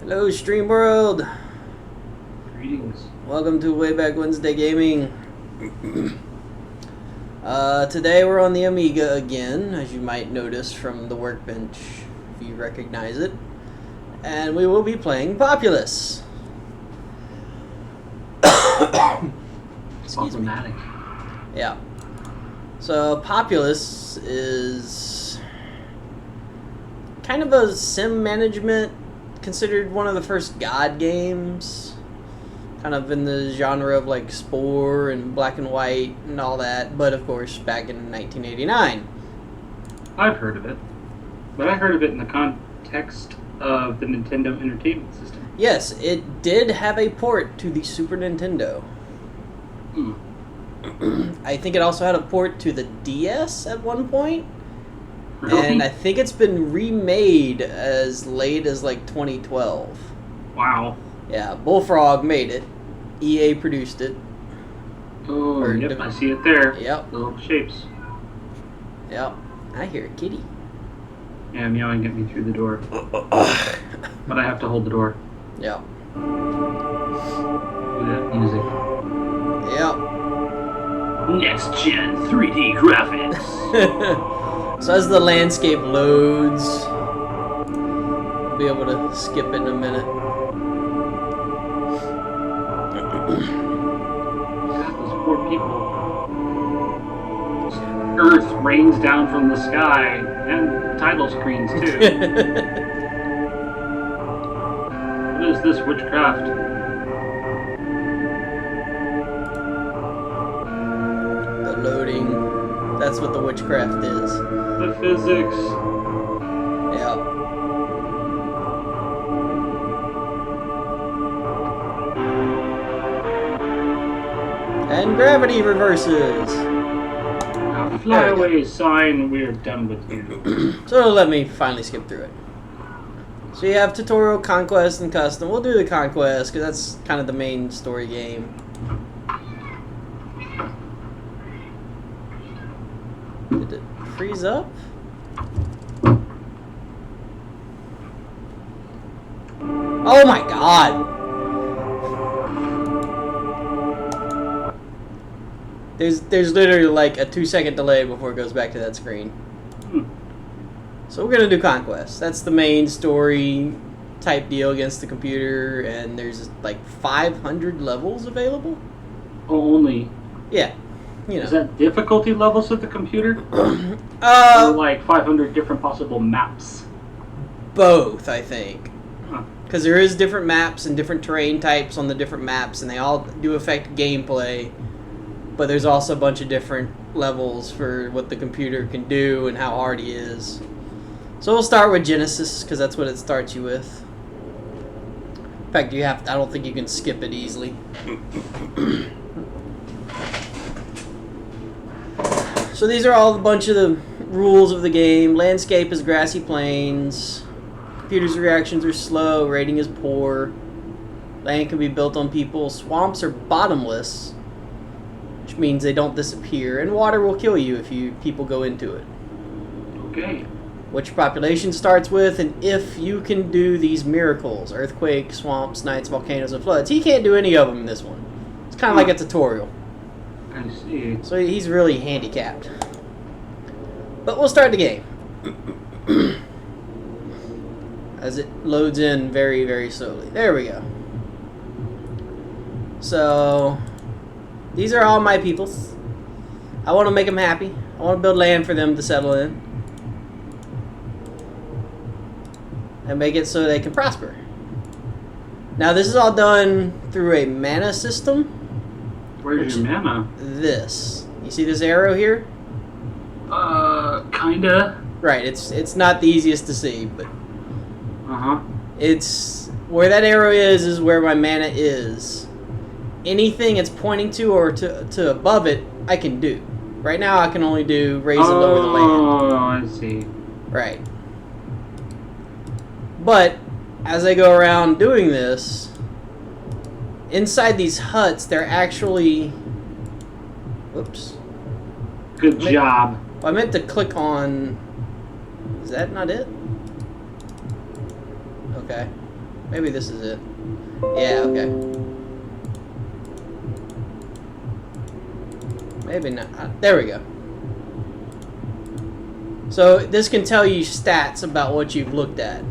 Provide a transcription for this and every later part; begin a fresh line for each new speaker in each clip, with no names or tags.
Hello, Stream World.
Greetings.
Welcome to Way Back Wednesday Gaming. Today we're on the Amiga again, as you might notice from the workbench, if you recognize it. And we will be playing Populous. Excuse me. Yeah. So Populous is kind of a sim management, considered one of the first God games, kind of in the genre of like Spore and Black and White and all that, but of course back in 1989.
I've heard of it, but I heard of it in the context of the Nintendo Entertainment System.
Yes, it did have a port to the Super Nintendo. I think it also had a port to the DS at one point.
Really?
And I think it's been remade as late as like 2012.
Wow.
Yeah, Bullfrog made it. EA produced it.
Oh, yep, I see it there.
Yep.
The little shapes.
Yep. I hear a kitty.
Yeah, meowing at me through the door. But I have to hold the door.
Yep.
Ooh, that music.
Yep.
Next gen 3D graphics.
So as the landscape loads, we'll be able to skip it in a minute.
God, those poor people. Earth rains down from the sky, and title screens too. What is this witchcraft?
The loading, that's what the witchcraft is.
The physics.
Yep. And gravity reverses.
Now fly away, sign, we're done with you.
So it'll let me finally skip through it. So you have tutorial, conquest, and custom. We'll do the conquest because that's kind of the main story game. Did it freeze up? Oh my god! There's literally like a 2-second delay before it goes back to that screen. So we're gonna do Conquest. That's the main story type deal against the computer, and there's like 500 levels available.
Oh, only.
Yeah, you know.
Is that difficulty levels of the computer? Or like 500 different possible maps?
Both, I think.
Huh.
Because there is different maps and different terrain types on the different maps, and they all do affect gameplay. But there's also a bunch of different levels for what the computer can do and how hard he is. So we'll start with Genesis, because that's what it starts you with. In fact, I don't think you can skip it easily. So these are all a bunch of the rules of the game. Landscape is grassy plains. Computer's reactions are slow. Rating is poor. Land can be built on people. Swamps are bottomless, which means they don't disappear. And water will kill you if people go into it.
Okay.
Which population starts with, and if you can do these miracles. Earthquakes, swamps, nights, volcanoes, and floods. He can't do any of them in this one. It's kind of like a tutorial.
I see.
So he's really handicapped. But we'll start the game. As it loads in very, very slowly. There we go. So these are all my peoples. I want to make them happy. I want to build land for them to settle in. And make it so they can prosper. Now this is all done through a mana system.
Where's your mana?
This. You see this arrow here?
Kinda.
Right, it's not the easiest to see, but
Uh-huh.
it's where that arrow is where my mana is. Anything it's pointing to or to above it, I can do. Right now I can only do raise and lower the land.
Oh, I see.
Right. But as I go around doing this, inside these huts, they're actually... Whoops.
Good job.
I meant to click on... Is that not it? Okay. Maybe this is it. Yeah, okay. Maybe not. There we go. So this can tell you stats about what you've looked at.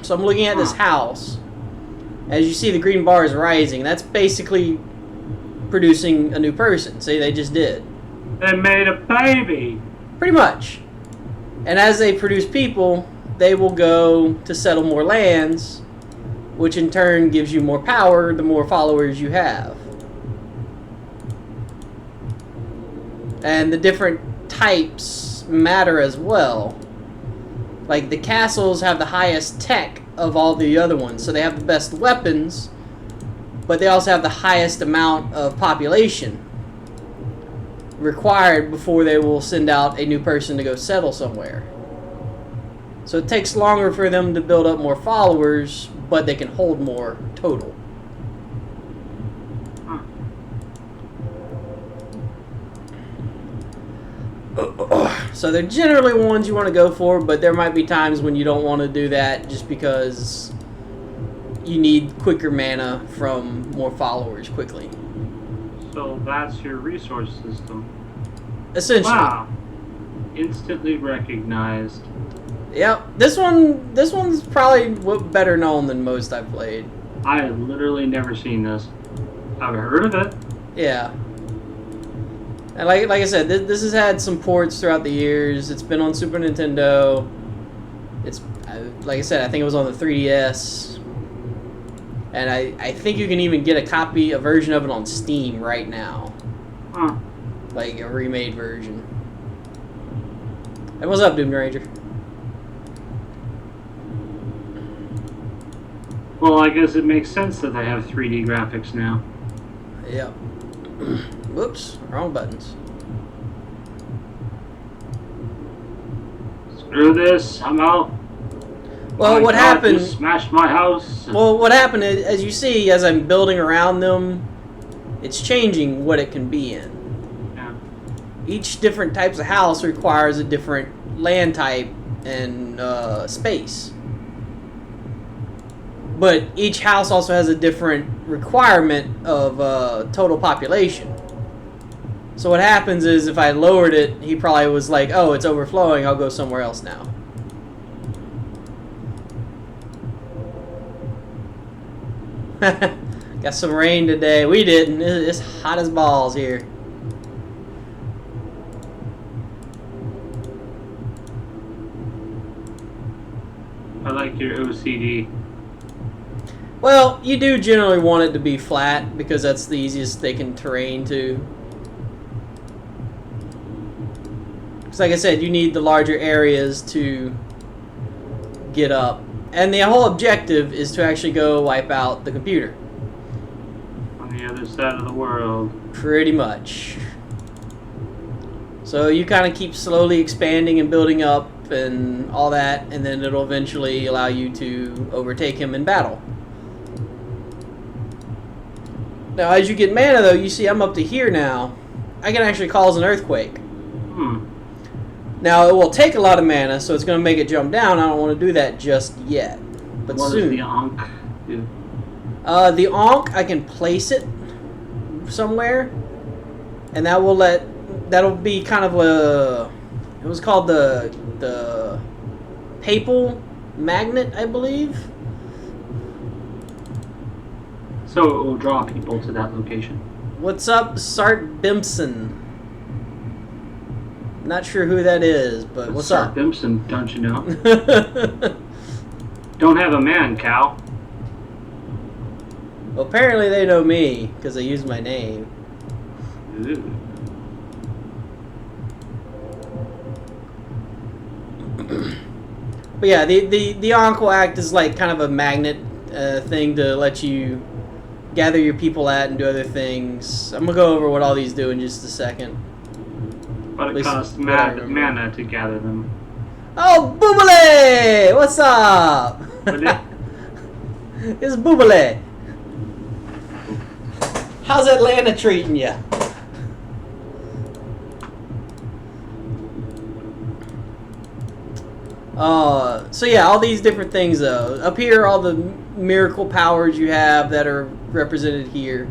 So I'm looking at this house. As you see, the green bar is rising. That's basically producing a new person. See, they just did.
They made a baby.
Pretty much. And as they produce people, they will go to settle more lands, which in turn gives you more power the more followers you have. And the different types matter as well. Like the castles have the highest tech of all the other ones, so they have the best weapons, but they also have the highest amount of population required before they will send out a new person to go settle somewhere. So it takes longer for them to build up more followers, but they can hold more total. So they're generally ones you want to go for, but there might be times when you don't want to do that just because you need quicker mana from more followers quickly.
So that's your resource system.
Essentially.
Wow. Instantly recognized.
Yep. This one's probably better known than most I've played.
I have literally never seen this. I've heard of it.
Yeah. And like I said, this has had some ports throughout the years. It's been on Super Nintendo. It's, like I said, I think it was on the 3DS. And I think you can even get a version of it on Steam right now.
Huh.
Like a remade version. Hey, what's up, Doom Ranger?
Well, I guess it makes sense that they have 3D graphics now.
Yep. Whoops, wrong buttons.
Screw this, I'm out.
Well, what happened?
You smashed my house.
Well, what happened is, as you see, as I'm building around them, it's changing what it can be in.
Yeah.
Each different types of house requires a different land type and space. But each house also has a different requirement of total population. So what happens is if I lowered it, he probably was like, oh, it's overflowing, I'll go somewhere else now. Got some rain today. We didn't. It's hot as balls here.
I like your OCD.
Well, you do generally want it to be flat because that's the easiest they can terrain to. Because like I said, you need the larger areas to get up. And the whole objective is to actually go wipe out the computer.
On the other side of the world.
Pretty much. So you kind of keep slowly expanding and building up and all that, and then it'll eventually allow you to overtake him in battle. Now, as you get mana, though, you see I'm up to here now. I can actually cause an earthquake. Now, it will take a lot of mana, so it's going to make it jump down. I don't want to do that just yet. But
what
soon.
Does the Ankh do?
The Ankh, I can place it somewhere, and that will that'll be kind of a, it was called the Papal Magnet, I believe.
So it will draw people to that location.
What's up, Sart Bimson? Not sure who that is, but what's
Sart
up?
Bimson, don't you know? Don't have a man, cow.
Well, apparently they know me because they use my name.
Ooh.
But yeah, the Ankh will act as like kind of a magnet thing to let you gather your people at and do other things. I'm gonna go over what all these do in just a second.
But it costs mana to gather them.
Oh, Boobale! What's up? It's Boobale. How's Atlanta treating you? So yeah, all these different things though. Up here, all the miracle powers you have that are represented here.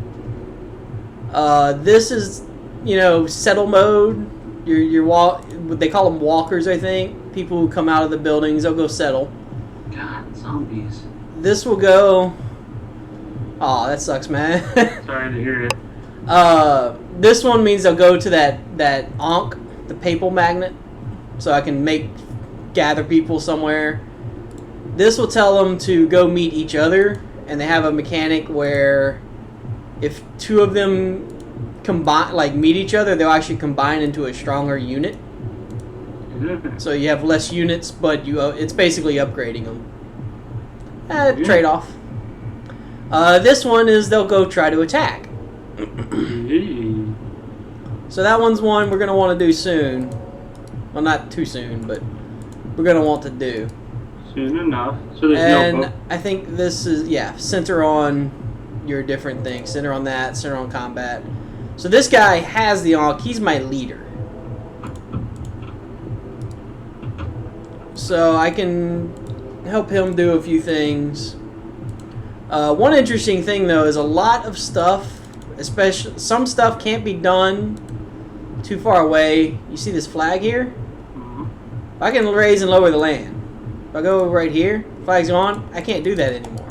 This is, settle mode. They call them walkers, I think. People who come out of the buildings, they'll go settle.
God, zombies.
This will go. Oh, that sucks, man.
Sorry to hear it.
This one means they'll go to that Ankh, the papal magnet, so I can gather people somewhere. This will tell them to go meet each other, and they have a mechanic where if two of them meet each other, they'll actually combine into a stronger unit. So you have less units, but it's basically upgrading them. Trade-off. This one is they'll go try to attack. So that one's one we're going to want to do soon. Well, not too soon, but we're going to want to do.
Soon enough. So there's no book.
I think this is, center on your different things. Center on that, center on combat. So this guy has the Ankh. He's my leader. So I can help him do a few things. One interesting thing, though, is a lot of stuff, especially some stuff can't be done too far away. You see this flag here?
Mm-hmm.
I can raise and lower the land. If I go right here, flag's on, I can't do that anymore.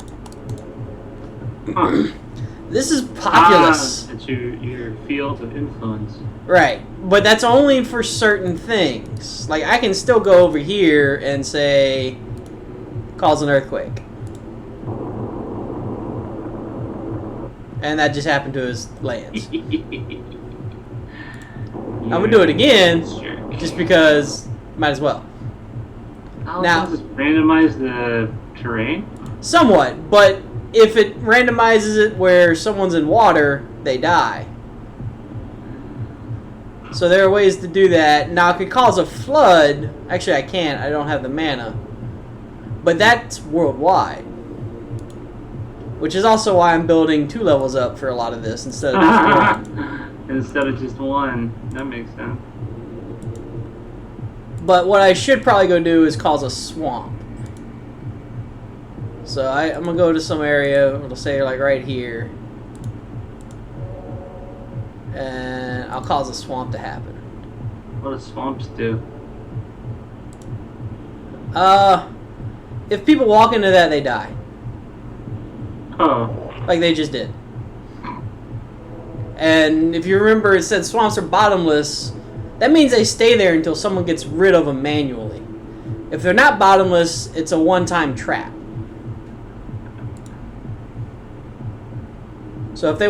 Huh.
This is populous.
It's your field of influence.
Right, but that's only for certain things. Like, I can still go over here and say, cause an earthquake. And that just happened to his lands. I'm going to do it again, just because, might as well.
Now, does it randomize the terrain?
Somewhat, but if it randomizes it where someone's in water, they die. So there are ways to do that. Now, it could cause a flood. Actually, I can't. I don't have the mana. But that's worldwide. Which is also why I'm building 2 levels up for a lot of this instead of just 1.
Instead of just 1. That makes sense.
But what I should probably go do is cause a swamp. So I'm going to go to some area, it'll say like right here. And I'll cause a swamp to happen.
What do swamps do?
If people walk into that, they die.
Oh.
Like they just did. And if you remember, it said swamps are bottomless. That means they stay there until someone gets rid of them manually. If they're not bottomless, it's a one-time trap. So if they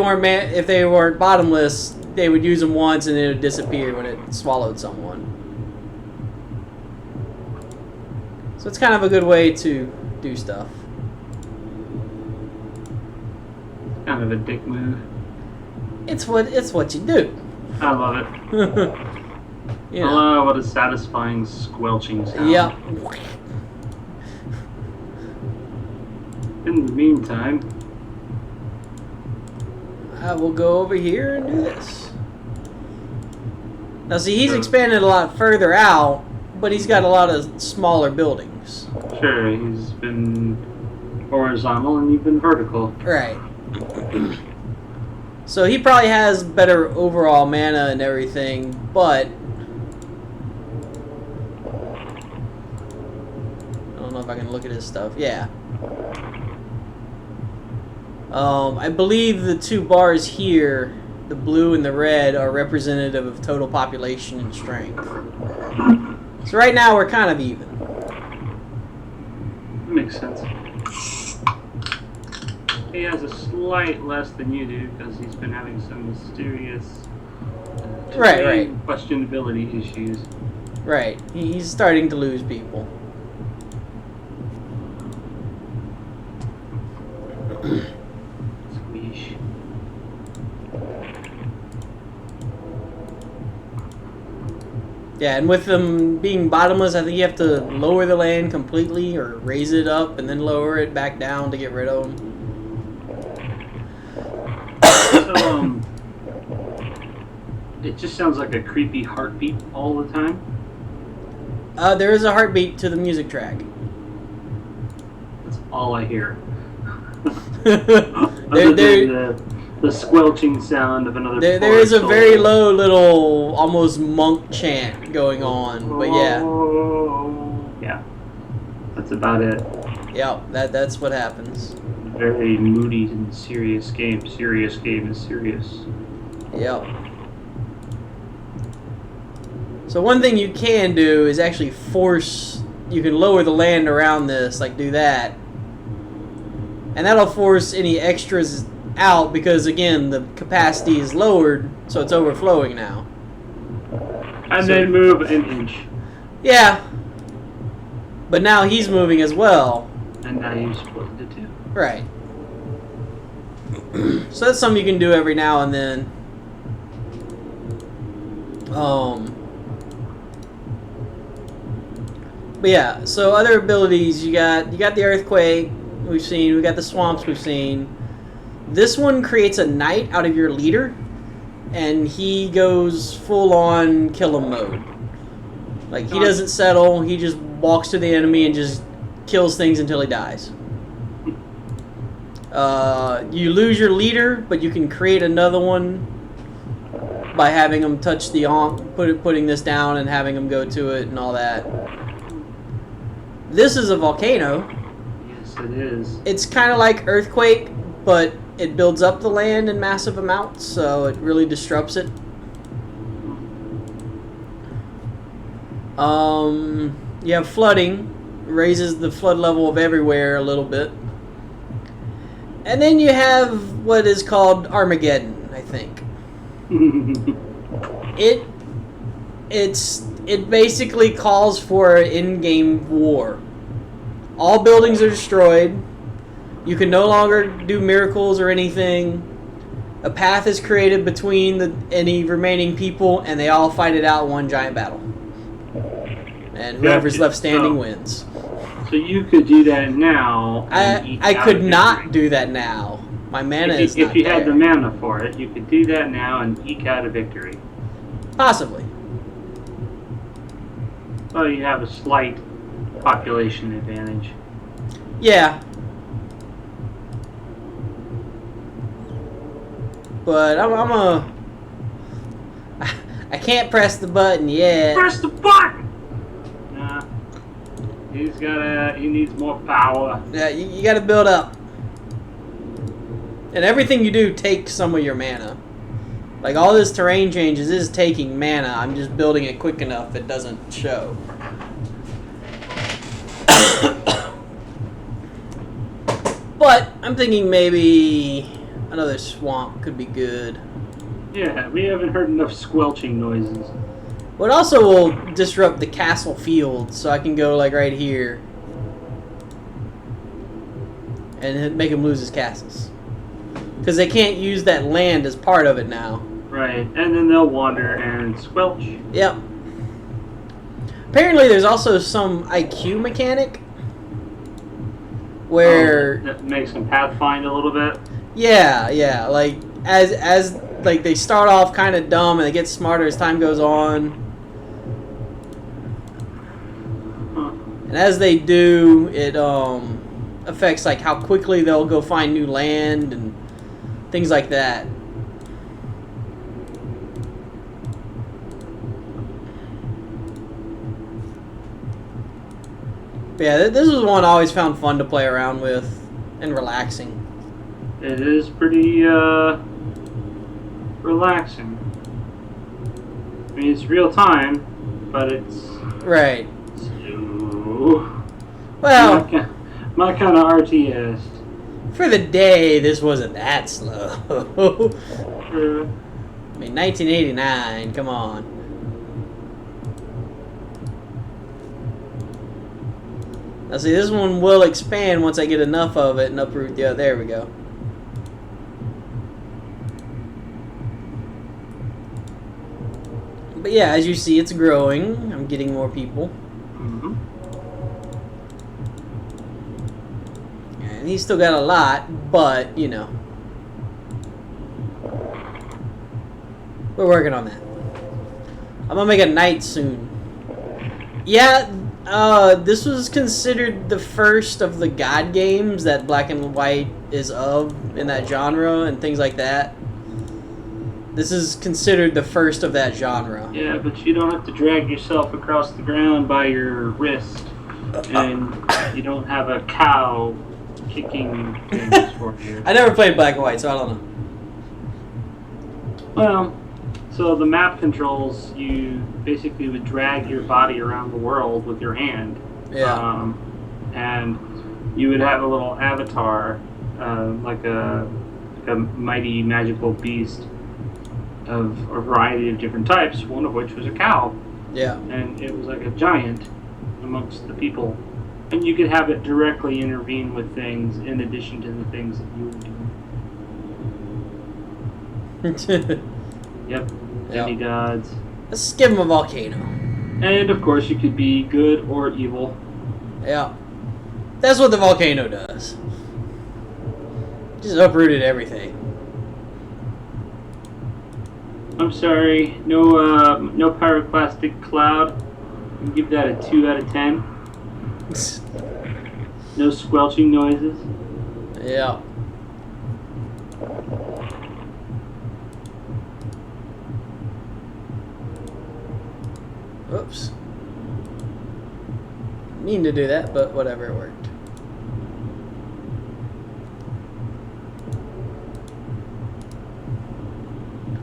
weren't bottomless, they would use them once and it would disappear when it swallowed someone. So it's kind of a good way to do stuff.
Kind of a dick move.
It's what you do.
I love it. What a satisfying squelching sound.
Yep.
In the meantime,
I will go over here and do this. Now, see, he's expanded a lot further out, but he's got a lot of smaller buildings.
Sure, he's been horizontal and you've been vertical.
Right. So he probably has better overall mana and everything, but I don't know if I can look at his stuff. Yeah. I believe the 2 bars here, the blue and the red, are representative of total population and strength. So right now we're kind of even.
That makes sense. He has a slight less than you do because he's been having some mysterious
right
questionability issues.
Right. He's starting to lose people.
Squeesh.
Yeah, and with them being bottomless, I think you have to lower the land completely or raise it up and then lower it back down to get rid of them.
So, it just sounds like a creepy heartbeat all the time.
There is a heartbeat to the music track.
That's all I hear.
there,
the squelching sound of another.
there is a very low little, almost monk chant going on, but
yeah, that's about it.
Yep, that's what happens.
Very moody and serious game. Serious game is serious.
Yep. So one thing you can do is actually force. You can lower the land around this, like do that, and that'll force any extras out because again the capacity is lowered, so it's overflowing now.
And then move an inch.
Yeah. But now he's moving as well.
And now you split it to two.
Right. So that's something you can do every now and then. But yeah, so other abilities you got the earthquake we've seen, we got the swamps we've seen. This one creates a knight out of your leader, and he goes full on kill him mode. Like he doesn't settle, he just walks to the enemy and just kills things until he dies. You lose your leader, but you can create another one by having him touch the putting this down and having him go to it and all that. This is a volcano.
Yes, it is.
It's kind of like earthquake, but it builds up the land in massive amounts, so it really disrupts it. You have flooding, raises the flood level of everywhere a little bit. And then you have what is called Armageddon, I think. It basically calls for an in-game war. All buildings are destroyed. You can no longer do miracles or anything. A path is created between any remaining people, and they all fight it out in one giant battle. And whoever's left standing wins.
So you could do that now.
I could not do that now. My mana is not
If you
there.
had the mana for it, you could do that now and eke out a victory.
Possibly.
Well, you have a slight population advantage.
Yeah. But I can't press the button yet.
Press the button! Nah. He needs more power.
Yeah, you gotta build up. And everything you do takes some of your mana. Like all this terrain changes is taking mana. I'm just building it quick enough it doesn't show. But I'm thinking maybe another swamp could be good.
Yeah, we haven't heard enough squelching noises.
But also will disrupt the castle field, so I can go like right here and make him lose his castles. Because they can't use that land as part of it now.
Right, and then they'll wander and squelch.
Yep. Apparently there's also some IQ mechanic where
that makes them pathfind a little bit.
Yeah, like as like they start off kind of dumb and they get smarter as time goes on.
Huh.
And as they do, it affects like how quickly they'll go find new land and things like that. But yeah, this was one I always found fun to play around with and relaxing.
It is pretty relaxing. I mean, it's real time, but it's
Right.
slow.
Well,
My kind of RTS.
for the day, this wasn't that slow.
Uh,
I mean, 1989, come on. Now see, this one will expand once I get enough of it and uproot the other. There we go. But yeah, as you see, it's growing. I'm getting more people.
mhm.
And he's still got a lot, but, you know. We're working on that. I'm gonna make a knight soon. Yeah, this was considered the first of the God games that Black and White is of in that genre and things like that. This is considered the first of that genre.
Yeah, but you don't have to drag yourself across the ground by your wrist, and you don't have a cow kicking things for you.
I never played Black and White, so I don't know.
Well, so the map controls, you basically would drag your body around the world with your hand.
Yeah.
And you would have a little avatar, like a mighty magical beast of a variety of different types, one of which was a cow.
Yeah.
And it was like a giant amongst the people. And you could have it directly intervene with things in addition to the things that you would do. Yep. Demigods.
Let's just give him a volcano.
And of course you could be good or evil.
Yeah. That's what the volcano does. Just uprooted everything.
I'm sorry, no pyroclastic cloud. You give that a 2 out of 10. No squelching noises.
Yeah. Oops. Mean to do that, but whatever, it worked.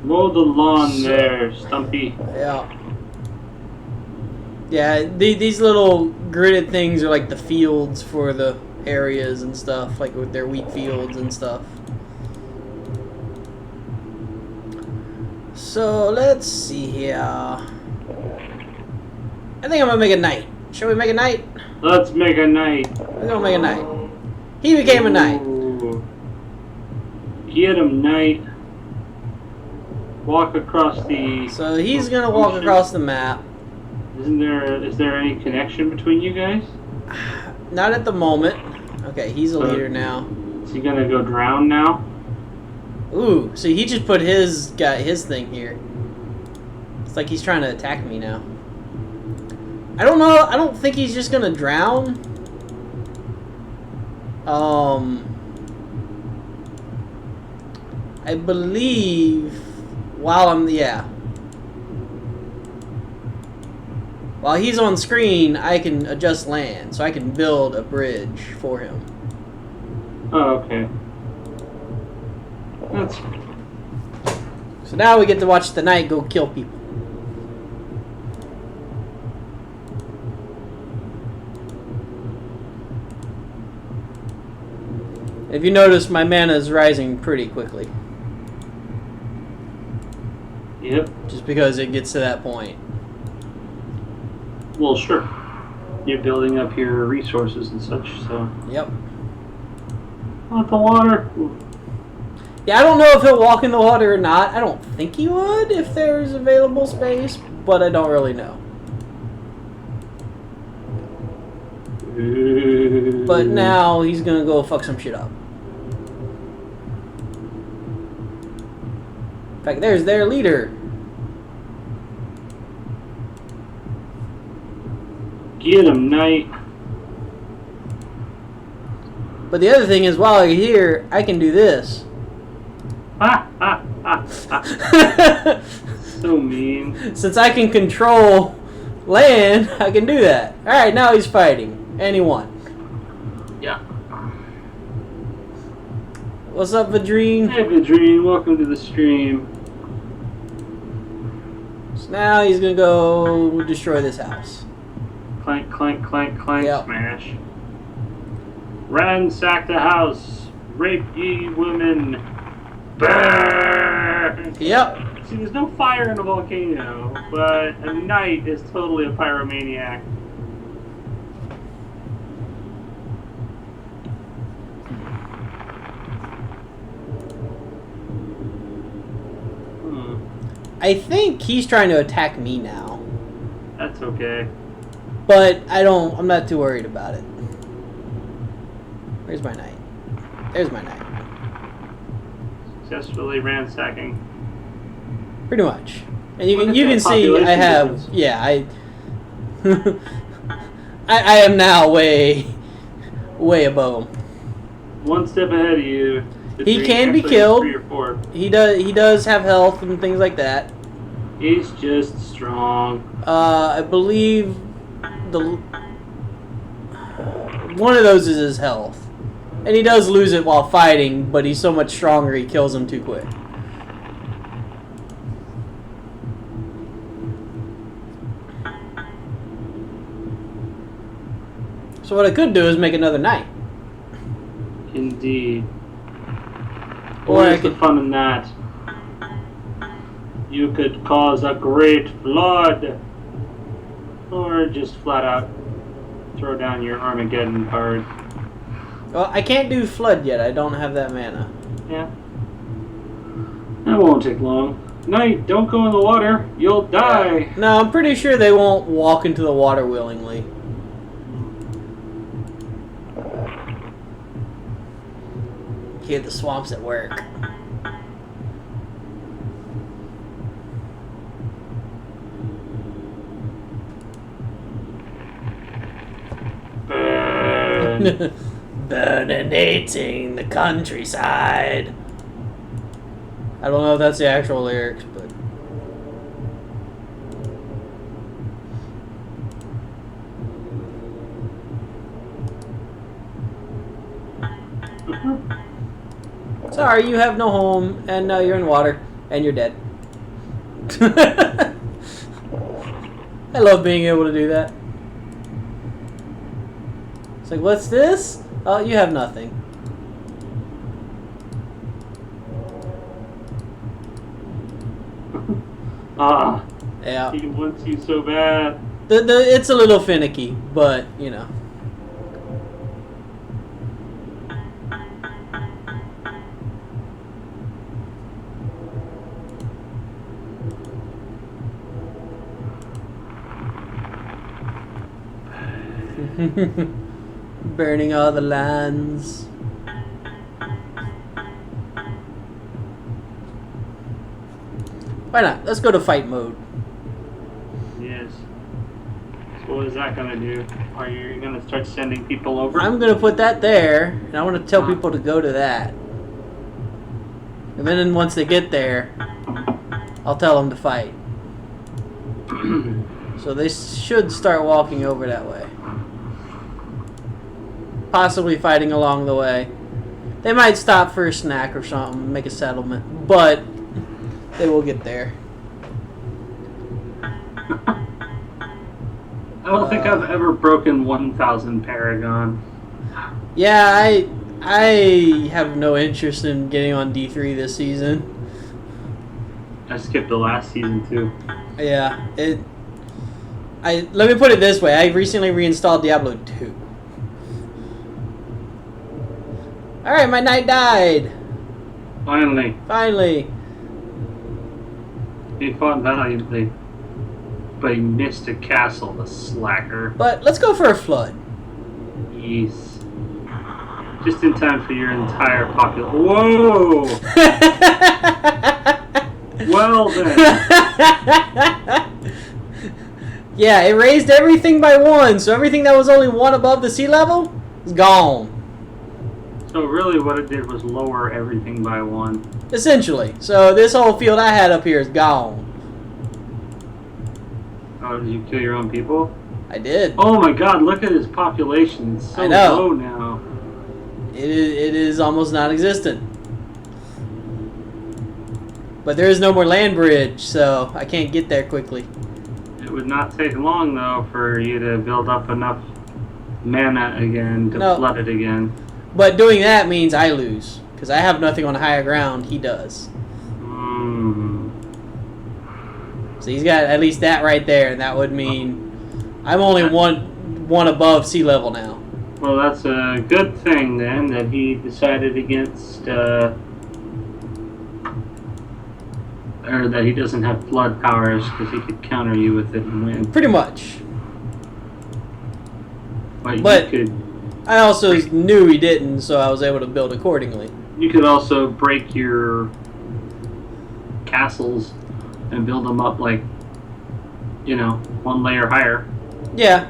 Mow the lawn there, Stumpy.
Yeah. Yeah, these little gridded things are like the fields for the areas and stuff, like with their wheat fields and stuff. So, let's see here. I think I'm gonna make a knight. Shall we make a knight?
Let's make a knight.
We're gonna make a knight. He became a knight.
Ooh. Get him, knight. Walk across the...
So he's gonna walk across the map.
Is there any connection between you guys?
Not at the moment. Okay, he's a leader now.
Is he gonna go drown now?
Ooh, so he just put his thing here. It's like he's trying to attack me now. I don't know. I don't think he's just gonna drown. I believe while while he's on screen, I can adjust land, so I can build a bridge for him.
Oh, okay. That's...
So now we get to watch the knight go kill people. If you notice, my mana is rising pretty quickly.
Yep.
Just because it gets to that point.
Well, sure. You're building up your resources and such, so...
Yep.
Want the water?
Yeah, I don't know if he'll walk in the water or not. I don't think he would if there's available space, but I don't really know. But now he's gonna go fuck some shit up. In fact, there's their leader.
Get him, knight.
But the other thing is, while you're here, I can do this.
Ha ha ha ha. So mean.
Since I can control land, I can do that. Alright, now he's fighting. And he won.
Yeah.
What's up, Vadreen?
Hey, Vadreen. Welcome to the stream.
So now he's gonna go destroy this house.
Clank, clank, clank, clank,
Yep.
smash. Ransack the house. Rape ye women. Burn!
Yep.
See, there's no fire in a volcano, but a knight is totally a pyromaniac.
I think he's trying to attack me now.
That's okay.
But I'm not too worried about it. Where's my knight? There's my knight.
Successfully ransacking.
Pretty much. And you
Look
can
at that
see I
population
have
difference.
yeah, I am now way above him.
One step ahead of you.
He can be
Actually,
killed.
3 or 4.
He does have health and things like that.
He's just strong.
I believe one of those is his health. And he does lose it while fighting, but he's so much stronger he kills him too quick. So what I could do is make another knight.
Indeed.
Or
Where's
I
the
could
fun in that? You could cause a great flood. Or just flat out throw down your Armageddon card.
Well, I can't do flood yet. I don't have that mana.
Yeah. That won't take long. Knight, don't go in the water. You'll die.
No, I'm pretty sure they won't walk into the water willingly. Hear the swamps at work.
Burn.
Burninating the countryside. I don't know if that's the actual lyrics, but sorry, you have no home, and now you're in water, and you're dead. I love being able to do that. It's like, what's this? Oh, you have nothing.
Ah,
Yeah.
he wants you so bad.
It's a little finicky, but, you know. Burning all the lands. Why not? Let's go to fight mode.
Yes. So what is that gonna do? Are you gonna start sending people over?
I'm gonna put that there, and I want to tell people to go to that. And then once they get there, I'll tell them to fight. So they should start walking over that way. Possibly fighting along the way. They might stop for a snack or something, make a settlement, but they will get there.
I don't think I've ever broken 1,000 Paragon.
Yeah, I have no interest in getting on D3 this season.
I skipped the last season too.
Yeah, let me put it this way. I recently reinstalled Diablo 2. Alright, my knight died. Finally.
He fought valiantly. But he missed a castle, the slacker.
But let's go for a flood.
Yes. Just in time for your entire population. Whoa! Well then.
Yeah, it raised everything by 1, so everything that was only 1 above the sea level is gone.
So really what it did was lower everything by 1.
Essentially. So this whole field I had up here is gone.
Oh, did you kill your own people?
I did.
Oh my god, look at his population. It's so
I know.
low now.
It is almost non-existent. But there is no more land bridge, so I can't get there quickly.
It would not take long though for you to build up enough mana again to flood it again.
But doing that means I lose. Because I have nothing on higher ground, he does. So he's got at least that right there, and that would mean I'm only one above sea level now.
Well, that's a good thing then that he decided against, or that he doesn't have flood powers because he could counter you with it and win.
Pretty much.
But you could.
I also knew he didn't, so I was able to build accordingly.
You could also break your castles and build them up like, 1 layer higher.
Yeah.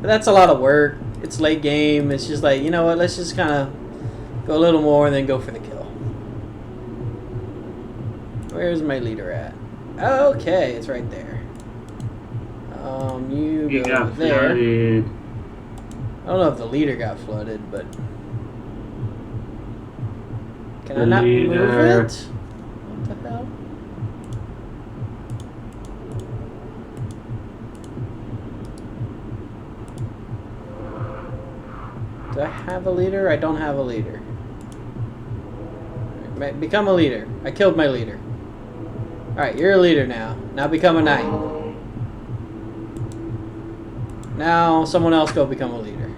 But that's a lot of work. It's late game. It's just like, you know what, let's just kind of go a little more and then go for the kill. Where's my leader at? Okay, it's right there. You go there.
Flooded.
I don't know if the leader got flooded, but can
The
I not
leader.
move it? What the hell? Do I have a leader? I don't have a leader. Become a leader. I killed my leader. Alright, you're a leader now. Now become a knight. Now someone else go become a leader.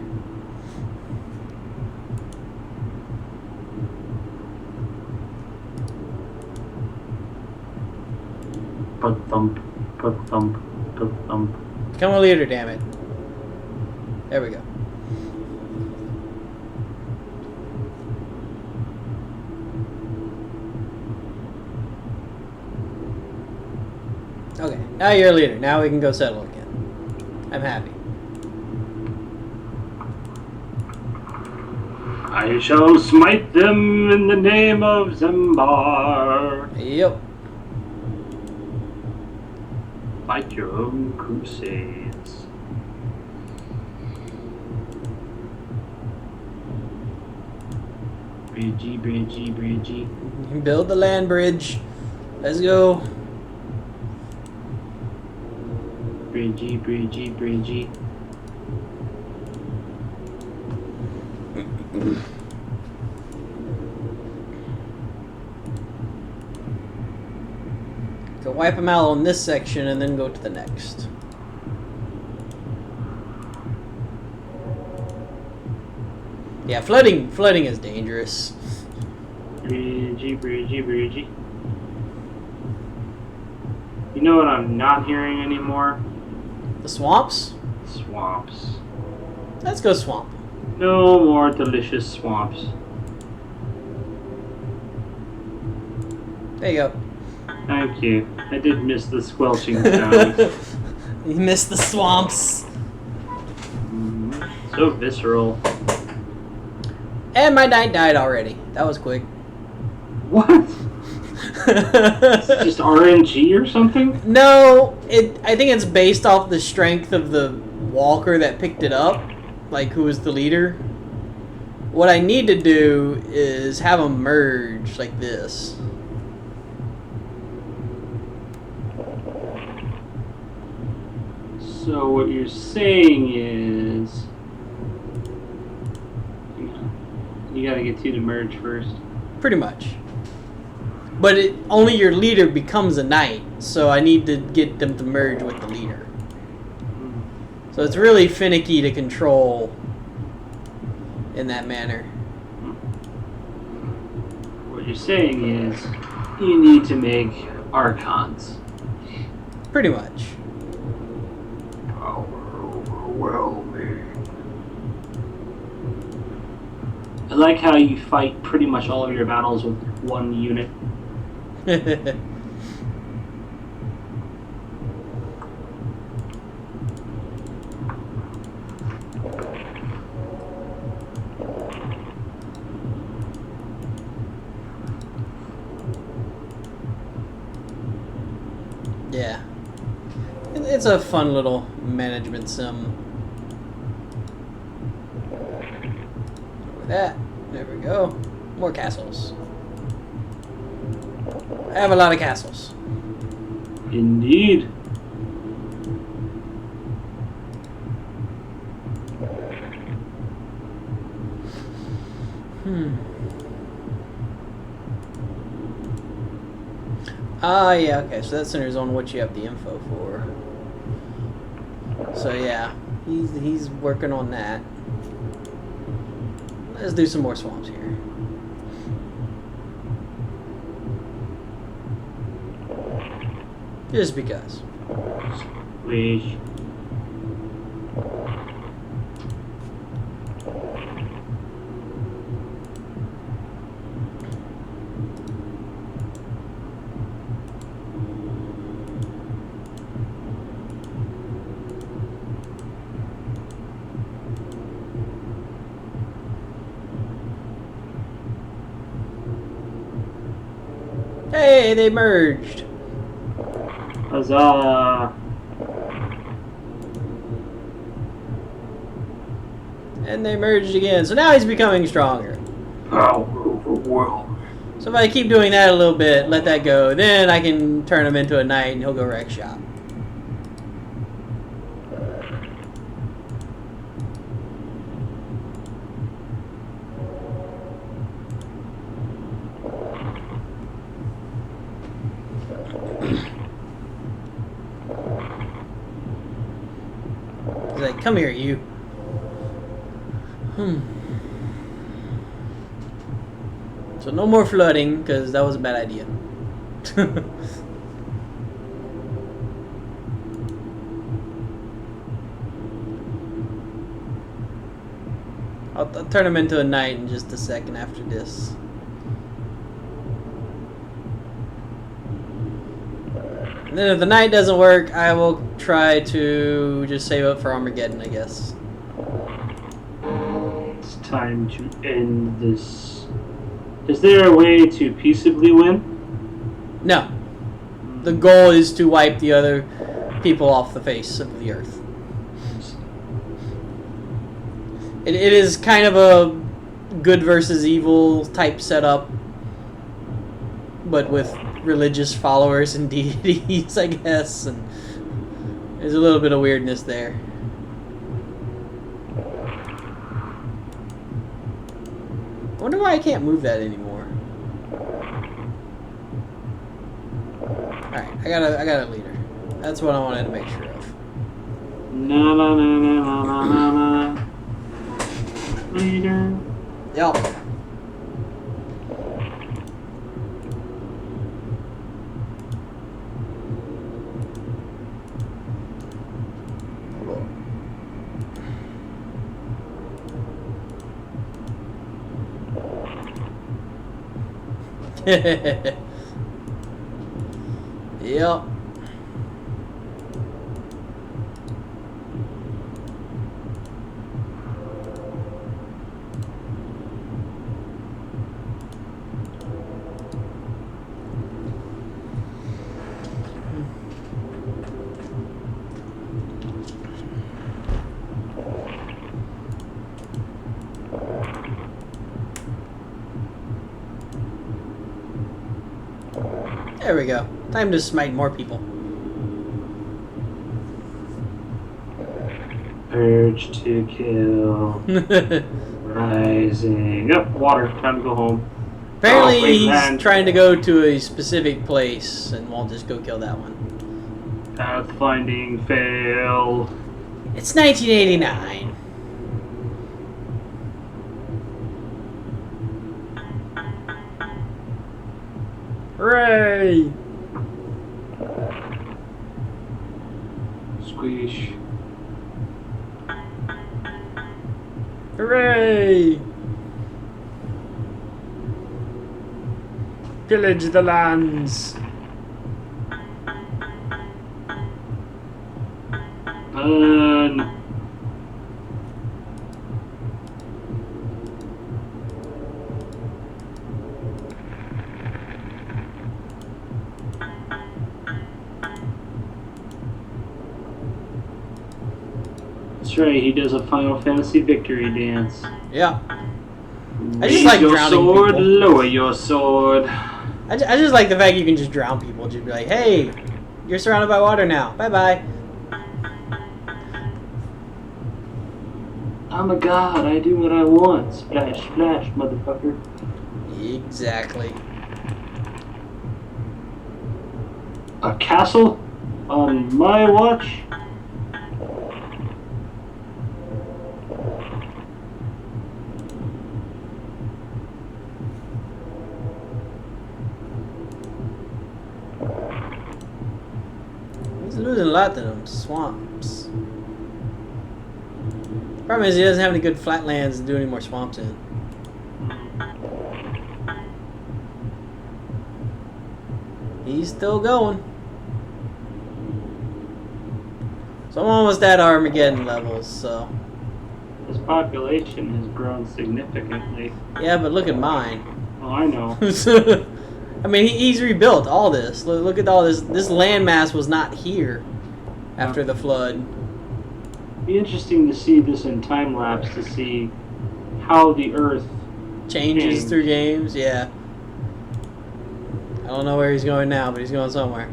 Thump, thump, thump.
Become a leader, damn it. There we go. Okay, now you're a leader. Now we can go settle again. I'm happy.
I shall smite them in the name of Zembar.
Yep.
Fight your own crusades. Bridgie, bridgie, bridgie.
Build the land bridge. Let's go.
Bridgie, bridgie, bridgie.
Go wipe them out on this section and then go to the next. Yeah, flooding is dangerous.
Bridgie, bridgie, bridgie. You know what I'm not hearing anymore?
The swamps?
Swamps.
Let's go swamp.
No more delicious swamps.
There you go.
Thank you. I did miss the squelching sound.
You missed the swamps.
So visceral.
And my knight died already. That was quick.
What? It's just RNG or something?
No, I think it's based off the strength of the walker that picked it up, like who was the leader. What I need to do is have them merge like this.
So what you're saying is you gotta get two to merge first.
Pretty much. But only your leader becomes a knight, so I need to get them to merge with the leader. So it's really finicky to control in that manner.
What you're saying is you need to make archons.
Pretty much.
Power overwhelming. I like how you fight pretty much all of your battles with one unit.
Yeah. It's a fun little management sim. With that, there we go. More castles. I have a lot of castles.
Indeed.
Ah, yeah, okay, so that centers on what you have the info for. So yeah, he's working on that. Let's do some more swamps here. Just because.
Please.
Hey, they merged.
Huzzah!
And they merged again. So now he's becoming stronger.
Power over world.
So if I keep doing that a little bit, let that go, then I can turn him into a knight and he'll go wreck shop. He's like, come here, you. So no more flooding, because that was a bad idea. I'll turn him into a knight in just a second after this. And then if the knight doesn't work, I will try to just save up for Armageddon, I guess.
It's time to end this. Is there a way to peaceably win?
No. The goal is to wipe the other people off the face of the earth. It is kind of a good versus evil type setup, but with religious followers and deities, I guess, and there's a little bit of weirdness there. I wonder why I can't move that anymore. Alright, I got a leader. That's what I wanted to make sure of.
Na na na na na na na na. Leader.
Yep. Yep. There we go. Time to smite more people.
Urge to kill. Rising up. Water. Time to go home.
Apparently he's
land.
trying to go to a specific place and won't just go kill that one.
Pathfinding fail.
It's 1989. Hooray!
Squish.
Hooray! Pillage the lands.
Burn. That's right, he does a Final Fantasy victory dance.
Yeah. I just like
your
drowning
sword,
people.
lower your sword.
I just like the fact you can just drown people. Just be like, hey, you're surrounded by water now. Bye-bye.
I'm a god, I do what I want. Splash, splash, motherfucker.
Exactly.
A castle? On my watch?
He's losing a lot to them swamps. Problem is he doesn't have any good flatlands to do any more swamps in. He's still going. So I'm almost at Armageddon levels, so.
His population has grown significantly.
Yeah, but look at mine.
Oh, I know.
I mean, he's rebuilt all this. Look at all this. This landmass was not here after the flood.
Be interesting to see this in time lapse to see how the Earth
changes through games. Yeah. I don't know where he's going now, but he's going somewhere.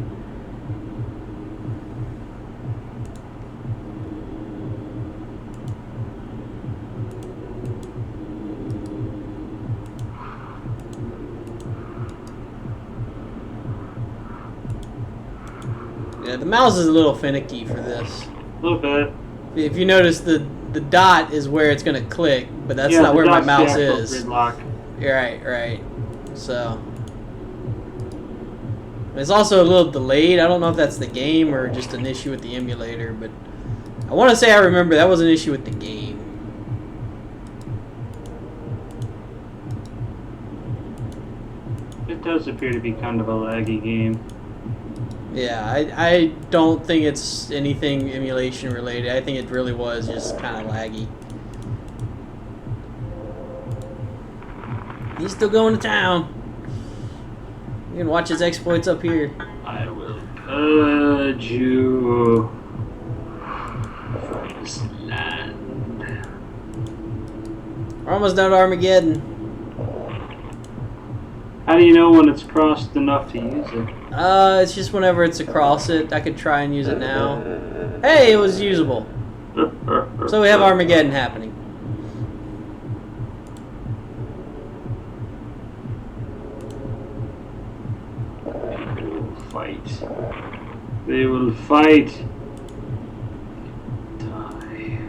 Yeah, the mouse is a little finicky for this.
A little bit.
If you notice, the dot is where it's going to click, but that's not where my mouse is.
Gridlock.
Right. So it's also a little delayed. I don't know if that's the game or just an issue with the emulator, but I want to say I remember that was an issue with the game.
It does appear to be kind of a laggy game.
Yeah, I don't think it's anything emulation related. I think it really was just kind of laggy. He's still going to town. You can watch his exploits up here.
I will purge you from this land.
We're almost done to Armageddon.
How do you know when it's crossed enough to use it?
It's just whenever it's across it. I could try and use it now. Hey, it was usable. So we have Armageddon happening.
They will fight. Die.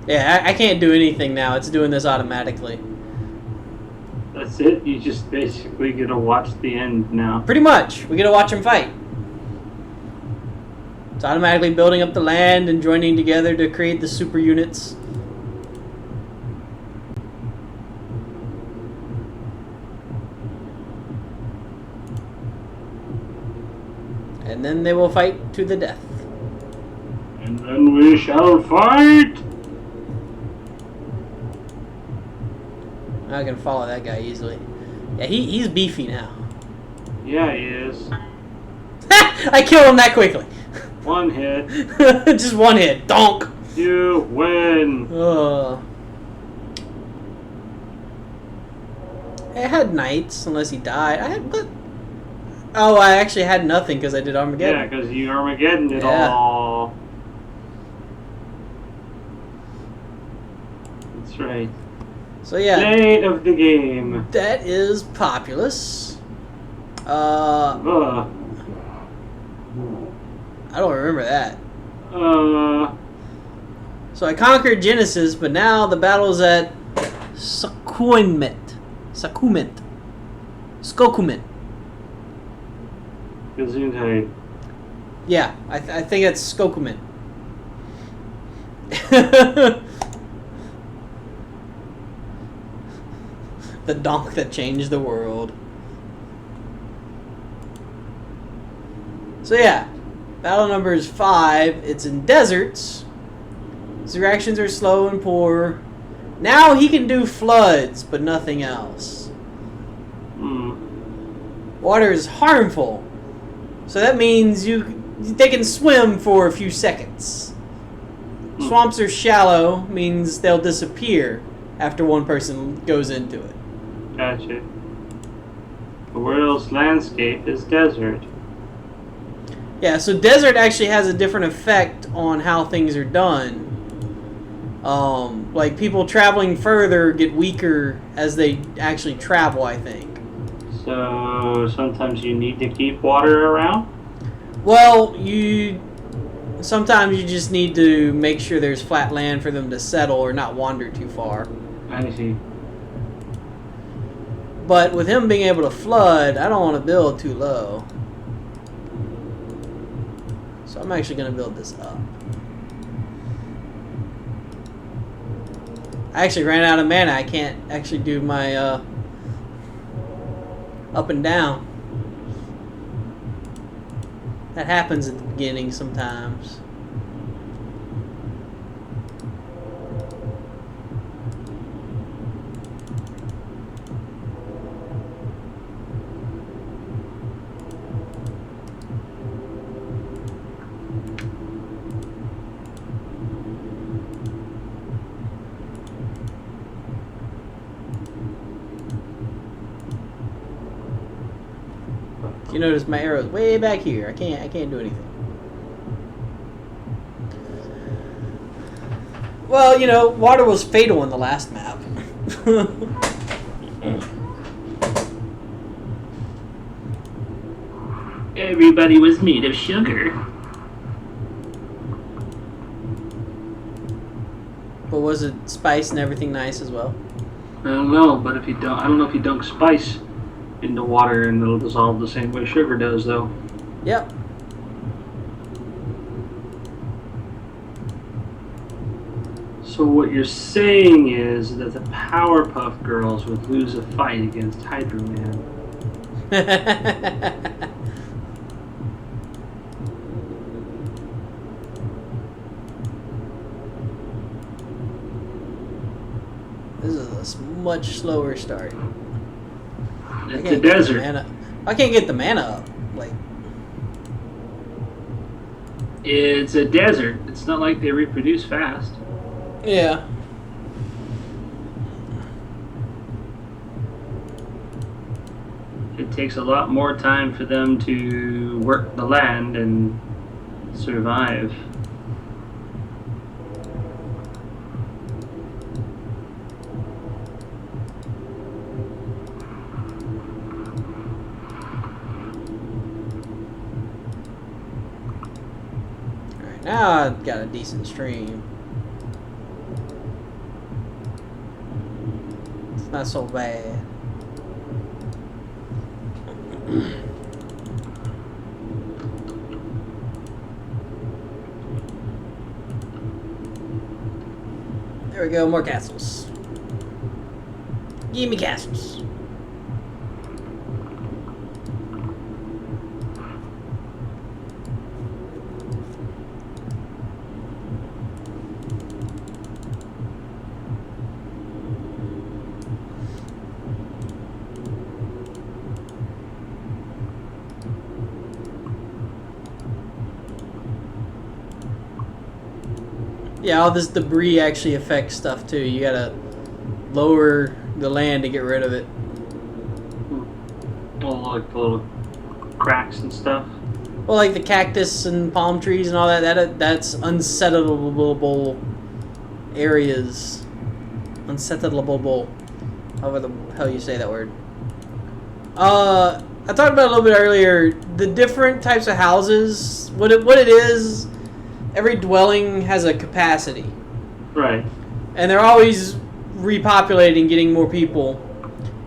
Yeah, I can't do anything now. It's doing this automatically.
That's it? You just basically get to watch the end now.
Pretty much. We get to watch them fight. It's automatically building up the land and joining together to create the super units. And then they will fight to the death.
And then we shall fight!
I can follow that guy easily. Yeah, he's beefy now.
Yeah, he is.
I killed him that quickly.
One hit.
Just one hit. Donk.
You win.
I had knights, unless he died. Oh, I actually had nothing because I did Armageddon.
Yeah, because you Armageddon it all. That's right.
So yeah.
Day of the game.
That is Populous. I don't remember that. So I conquered Genesis, but now the battle's at Skokument.
Gesundheit.
Yeah, I think it's Skokument. The donk that changed the world. So yeah, battle number is 5. It's in deserts. His reactions are slow and poor. Now he can do floods, but nothing else. Water is harmful. So that means they can swim for a few seconds. Swamps are shallow, means they'll disappear after one person goes into it.
Gotcha. The world's landscape is desert.
Yeah, so desert actually has a different effect on how things are done. Like people traveling further get weaker as they actually travel, I think.
So sometimes you need to keep water around?
Well, sometimes you just need to make sure there's flat land for them to settle or not wander too far.
I see.
But with him being able to flood, I don't want to build too low. So I'm actually going to build this up. I actually ran out of mana. I can't actually do my up and down. That happens at the beginning sometimes. You notice my arrow's way back here. I can't do anything. Well, you know, water was fatal in the last map.
Everybody was made of sugar.
But was it spice and everything nice as well?
I don't know, but if you don't, I don't know if you dunk spice into water and it'll dissolve the same way sugar does, though.
Yep.
So what you're saying is that the Powerpuff Girls would lose a fight against Hydro Man.
This is a much slower start.
It's a desert.
I can't get the mana up. Like,
it's a desert. It's not like they reproduce fast.
yeah.
It takes a lot more time for them to work the land and survive.
Alright, now I've got a decent stream. It's not so bad. There we go, more castles. Give me castles. Yeah, all this debris actually affects stuff too. You gotta lower the land to get rid of it.
All like the little cracks and stuff.
Well, like the cactus and palm trees and all that, that's unsettleable areas. Unsettleable. However the hell you say that word. I talked about it a little bit earlier. The different types of houses, what it is, every dwelling has a capacity.
Right.
And they're always repopulating, getting more people.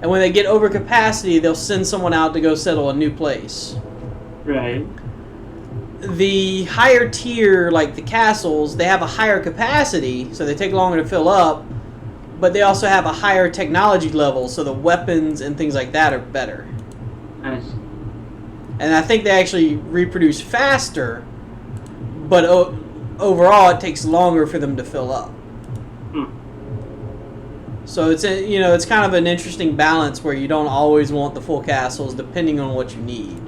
And when they get over capacity, they'll send someone out to go settle a new place.
Right.
The higher tier, like the castles, they have a higher capacity, so they take longer to fill up, but they also have a higher technology level, so the weapons and things like that are better.
Nice.
And I think they actually reproduce faster, but overall it takes longer for them to fill up. So it's it's kind of an interesting balance where you don't always want the full castles depending on what you need.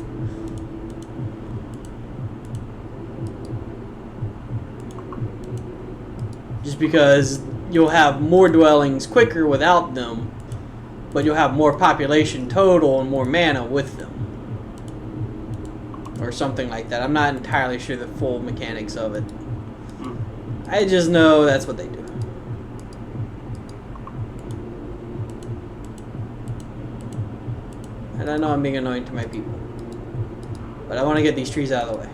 Just because you'll have more dwellings quicker without them, but you'll have more population total and more mana with them. Or something like that. I'm not entirely sure the full mechanics of it. I just know that's what they do. And I know I'm being annoying to my people. But I want to get these trees out of the way.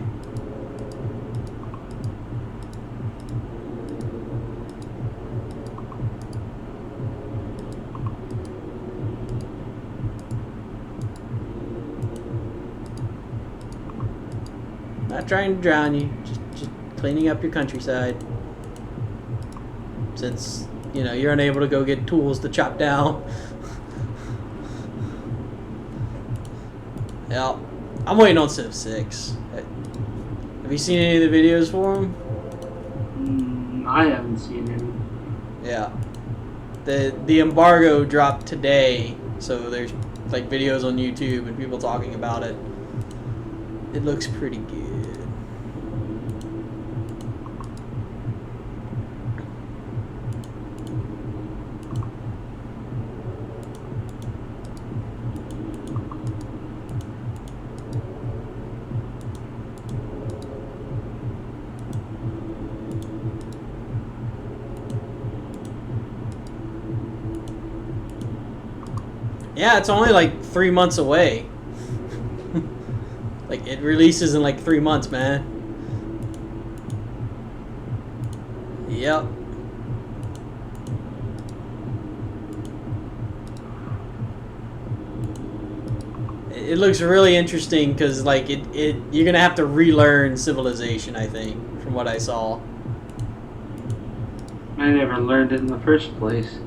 Not trying to drown you, just cleaning up your countryside. Since, you're unable to go get tools to chop down. Yeah, I'm waiting on Civ 6. Have you seen any of the videos for him?
I haven't seen any.
Yeah. The embargo dropped today, so there's like videos on YouTube and people talking about it. It looks pretty good. Yeah, it's only like 3 months away. Like, it releases in like 3 months, man. Yep. It looks really interesting because, like, you're gonna have to relearn civilization, I think, from what I saw.
I never learned it in the first place.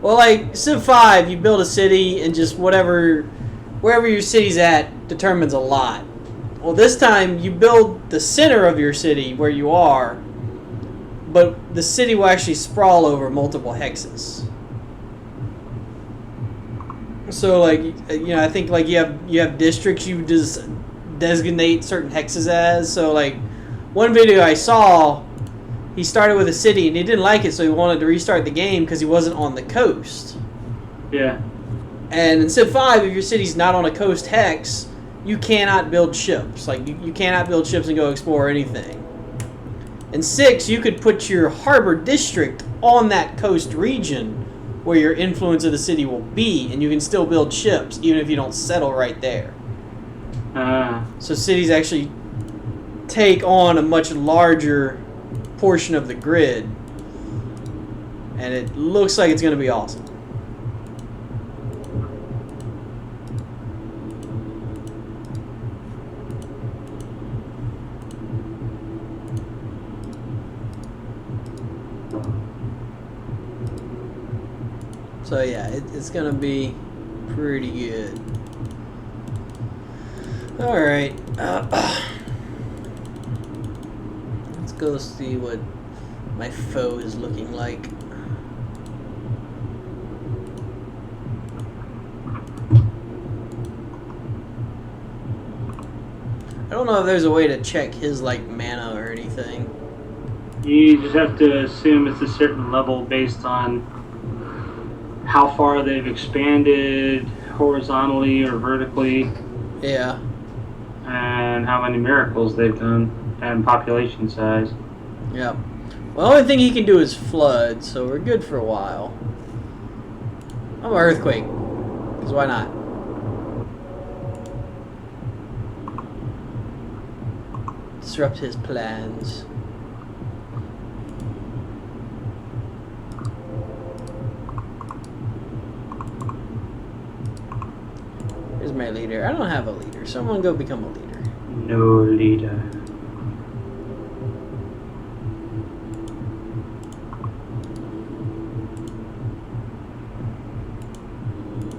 Well, like Civ 5, you build a city and just wherever your city's at determines a lot. Well, this time you build the center of your city where you are, but the city will actually sprawl over multiple hexes. So, like, you know, I think like you have districts you just designate certain hexes as. So, like, one video I saw, he started with a city and he didn't like it, so he wanted to restart the game because he wasn't on the coast.
Yeah.
And in Civ 5, if your city's not on a coast hex, you cannot build ships. Like, you cannot build ships and go explore anything. In 6, you could put your harbor district on that coast region where your influence of the city will be, and you can still build ships even if you don't settle right there. So cities actually take on a much larger portion of the grid, and it looks like it's going to be awesome. So yeah, it's gonna be pretty good. All right, let's go see what my foe is looking like. I don't know if there's a way to check his like mana or anything.
You just have to assume it's a certain level based on how far they've expanded horizontally or vertically.
Yeah.
And how many miracles they've done and population size.
Yep. Well, the only thing he can do is flood, so we're good for a while. I'm an earthquake, because why not? Disrupt his plans. Here's my leader. I don't have a leader. Someone go become a leader.
No leader.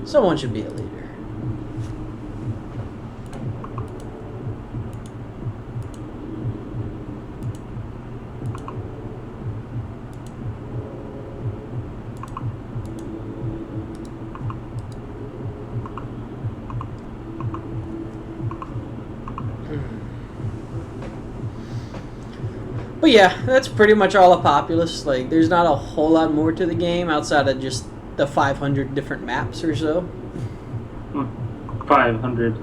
Someone should be a leader. But yeah, that's pretty much all of Populous. Like, there's not a whole lot more to the game outside of just the 500 different maps or so.
500.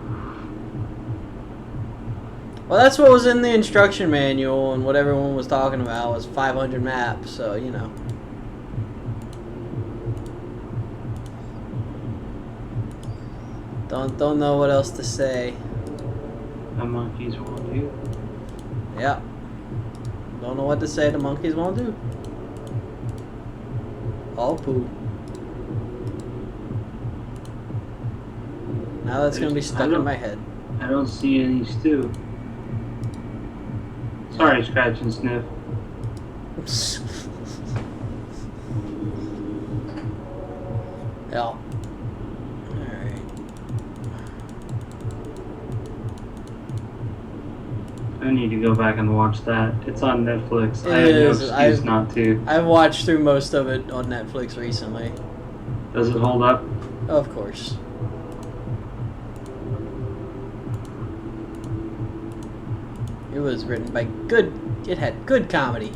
Well, that's what was in the instruction manual, and what everyone was talking about was 500 maps, so, you know. Don't know what else to say.
The monkeys won't do.
Yeah. Don't know what to say, the monkeys won't do. All poo. Now that's going to be stuck in my head.
I don't see any stew. Sorry, Scratch and Sniff.
Yeah. Alright.
I need to go back and watch that. It's on Netflix.
It
I have no
is.
excuse not to.
I've watched through most of it on Netflix recently.
Does it hold up?
Of course. It was written by it had good comedy.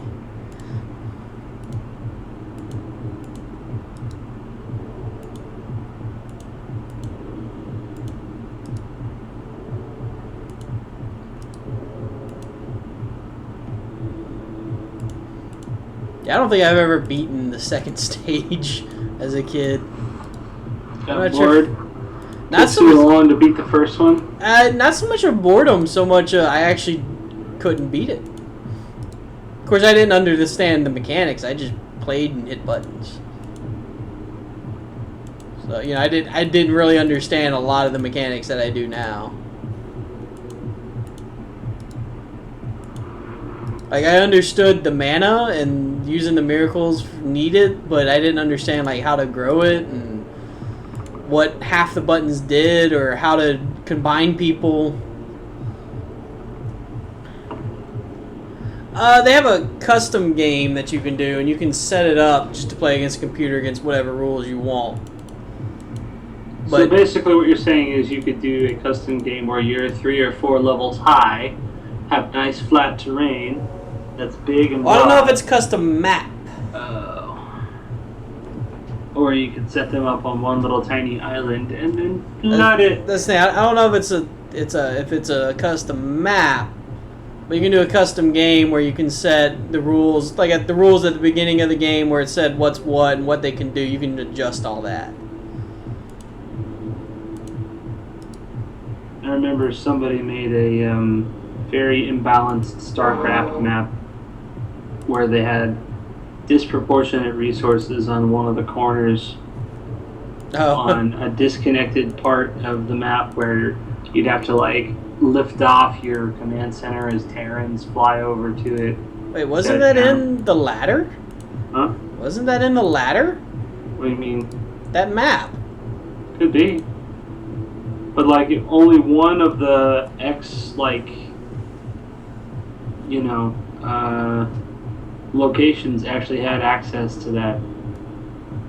Yeah, I don't think I've ever beaten the second stage as a kid.
Got bored.
Not
Took
so
too
much.
long to beat the first one.
Not so much of boredom, so much I actually couldn't beat it. Of course, I didn't understand the mechanics. I just played and hit buttons. So I didn't really understand a lot of the mechanics that I do now. Like, I understood the mana and using the miracles needed, but I didn't understand like how to grow it and what half the buttons did or how to combine people. They have a custom game that you can do, and you can set it up just to play against a computer against whatever rules you want.
So
But
basically what you're saying is you could do a custom game where you're 3 or 4 levels high, have nice flat terrain that's big and
I don't know if
broad.
it's custom map.
Oh. Or you could set them up on one little tiny island and then flood it.
That's the thing. I don't know if it's a custom map, but you can do a custom game where you can set the rules, like at the rules at the beginning of the game where it said what's what and what they can do. You can adjust all that.
I remember somebody made a very imbalanced StarCraft map where they had disproportionate resources on one of the corners on a disconnected part of the map where you'd have to like lift off your command center as Terrans fly over to it.
Wait, wasn't that in the ladder?
Huh?
Wasn't that in the ladder?
What do you mean?
That map.
Could be. But like only one of the locations actually had access to that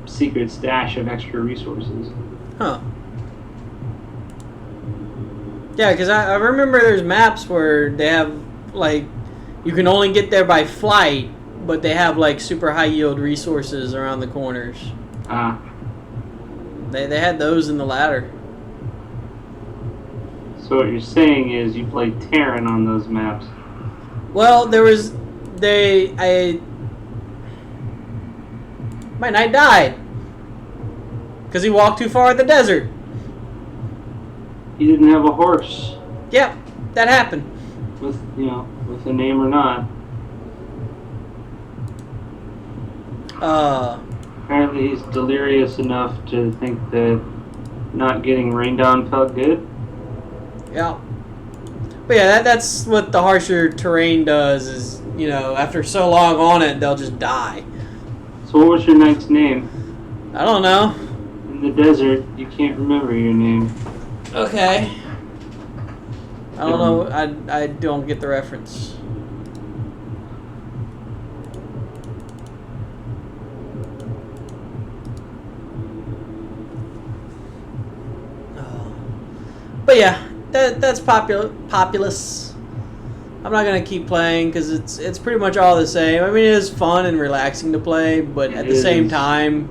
secret stash of extra resources.
Huh. Yeah, because I remember there's maps where they have, like, you can only get there by flight, but they have, like, super high yield resources around the corners. They had those in the ladder.
So what you're saying is you played Terran on those maps.
Well, my knight died. Because he walked too far in the desert.
He didn't have a horse.
Yep, that happened.
With a name or not. Apparently he's delirious enough to think that not getting rained on felt good.
Yeah. But yeah, that's what the harsher terrain does is, after so long on it, they'll just die.
So what was your knight's name?
I don't know.
In the desert, you can't remember your name.
Okay. I don't know. I don't get the reference. But yeah, that's populous. I'm not gonna keep playing because it's pretty much all the same. I mean, it is fun and relaxing to play, but at the same time,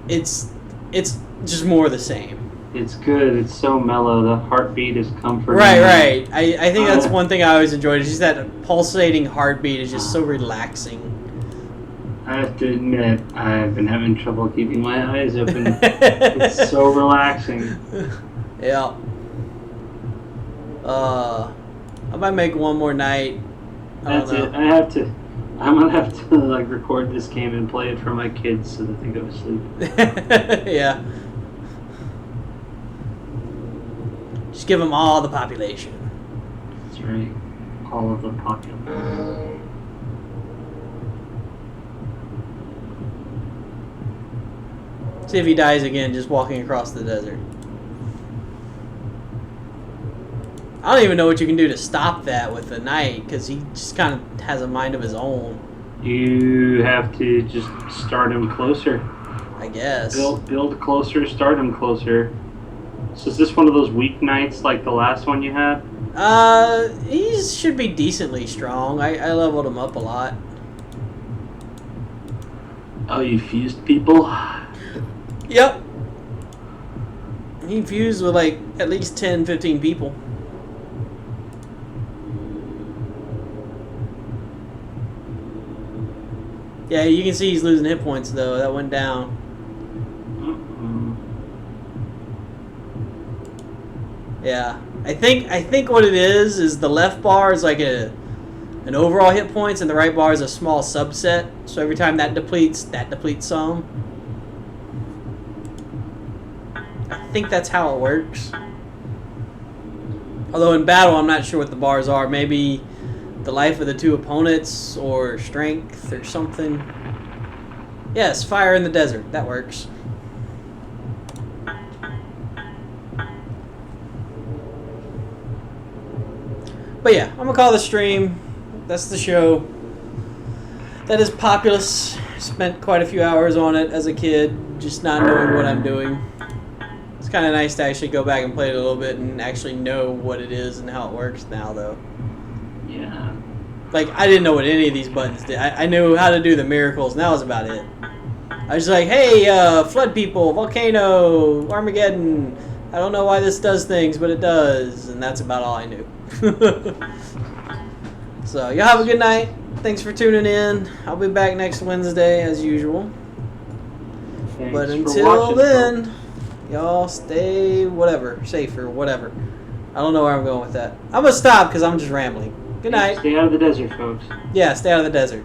it's just more of the same.
It's good. It's so mellow. The heartbeat is comforting.
Right. I think that's one thing I always enjoyed. Is just that pulsating heartbeat is just so relaxing.
I have to admit, I've been having trouble keeping my eyes open. It's so relaxing.
Yeah. I might make one more night.
That's it. I'm gonna have to like record this game and play it for my kids so that they go to sleep.
Yeah. Just give them all the population.
That's right. All of the population.
See if he dies again just walking across the desert. I don't even know what you can do to stop that with the knight because he just kind of has a mind of his own.
You have to just start him closer.
I guess.
Build closer, start him closer. So is this one of those weak knights like the last one you had?
He should be decently strong. I leveled him up a lot.
Oh, you fused people?
Yep. He fused with like at least 10, 15 people. Yeah, you can see he's losing hit points though. That went down. Yeah, I think what it is the left bar is like an overall hit points, and the right bar is a small subset. So every time that depletes some. I think that's how it works. Although in battle, I'm not sure what the bars are. Maybe the life of the two opponents, or strength, or something. Yes, fire in the desert. That works. But yeah, I'm going to call the stream. That's the show. That is Populous. Spent quite a few hours on it as a kid, just not knowing what I'm doing. It's kind of nice to actually go back and play it a little bit and actually know what it is and how it works now, though.
Yeah.
Like, I didn't know what any of these buttons did. I knew how to do the miracles, and that was about it. I was like, hey, flood people, volcano, Armageddon. I don't know why this does things, but it does. And that's about all I knew. So, y'all have a good night. Thanks for tuning in. I'll be back next Wednesday, as usual.
Thanks
But
for
until
watching,
then,
folks.
y'all stay safe or whatever. I don't know where I'm going with that. I'm going to stop because I'm just rambling. Good night.
Stay out of the desert, folks.
Yeah, stay out of the desert.